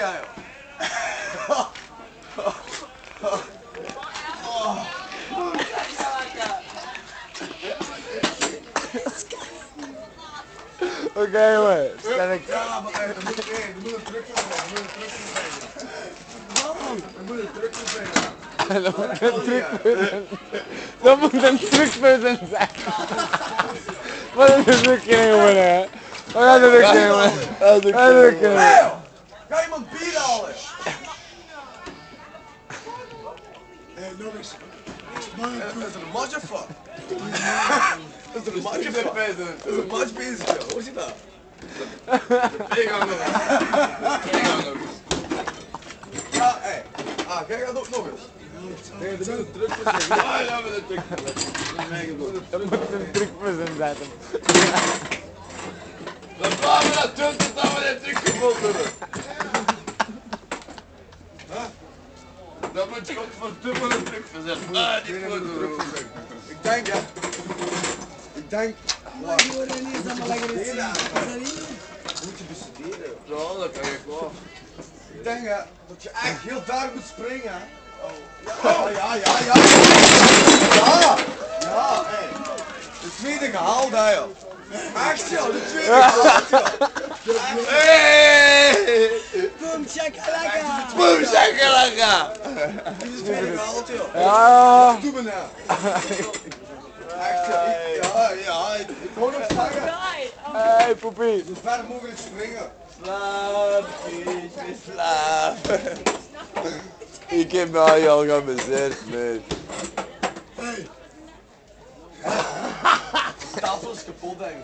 ja, joh. Oké, jongen. Sterk. Ja, maar er moet een truc voor zijn. Dat moet een trucpunt. Dat moet een trucpunt zijn. Wat een trucje, jongen, hè. Wat een trucje, jongen. Wat een trucje. Ga iemand bier halen? Nog eens. Is er een match of wat? Is er een match of wat? Is er een match bezig, joh? Hoe zit dat? Ik ga nog eens. Ja, hé. Jij gaat ook nog eens. Nee, er moet een truc voor zijn. Ja, ja, met een truc. Dat moet een trucpunt zijn. Dan gaan we naar 20 dat we dit truc gevonden hebben. Dat moet je godverdomme een truc verzetten. Die moet een truc verzetten. Ik denk, ja. Ik denk. Maar die worden niet eens allemaal lekker in het zien. Moet je bestuderen. Ja, dat kan ik wel. Ik denk dat je echt heel daar moet springen. Oh. Ja. Ja, hé. De tweede gehaald, hè, joh. Echt, joh, de tweede gehaald, joh. Hey! Boemchakalaka! Boemchakalaka! Die is de tweede gehaald, joh. Ja. Doe me nou. Echt, ja, ik hoor nog zeggen. Hey, poepie. Zo ver mogelijk springen. Slaap, kindje, slaap. Ik heb mij al geamuseerd, man. Hey. De tafel is kapot, denk ik,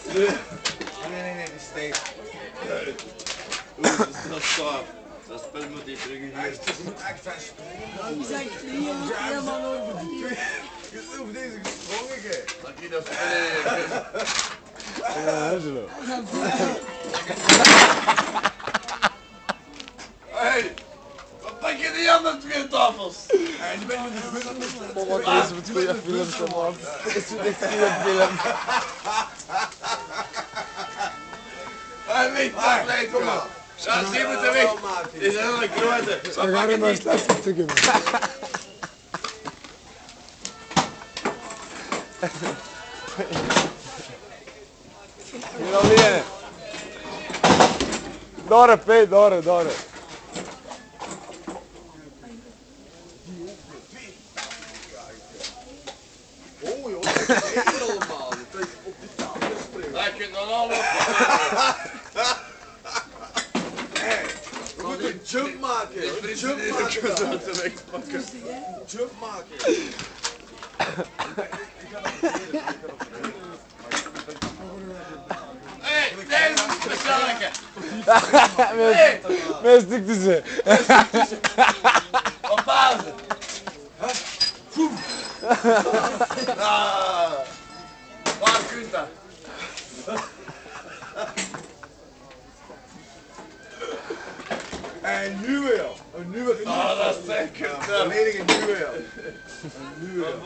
joh. Nee, die steekt. Oeh, dat is gaaf. Dat spel moet ik terug in Echt, je moet echt ver springen. Die zijn helemaal over die. Je is over deze gesprongen, gij. Dat je dat spelen. Ja, Angelo. Hey, wat pak je die andere twee tafels? En die ben je de goed aan het Oh, wat is het goede film, man. Is het echt goede film? Hij weet dat leid, kom maar. Ja, die moeten weg. Die zijn al een grote. We gaan hem maar slechts stukken. Hier alleen. Daar, P, daar. Oh joh, dat is heel allemaal. Dat is op die tafel springen. Hij kunt dan al op. Hey, we moeten een jump maken. Een jump maken. Jump maken. Hey, deze is speciaalke. Meer stuk tussen. Op pauze. Waar kunt dat? En nieuwe joh. Een nieuwe. Oh, dat is zeker. Volledig een nieuwe joh. Een nieuwe.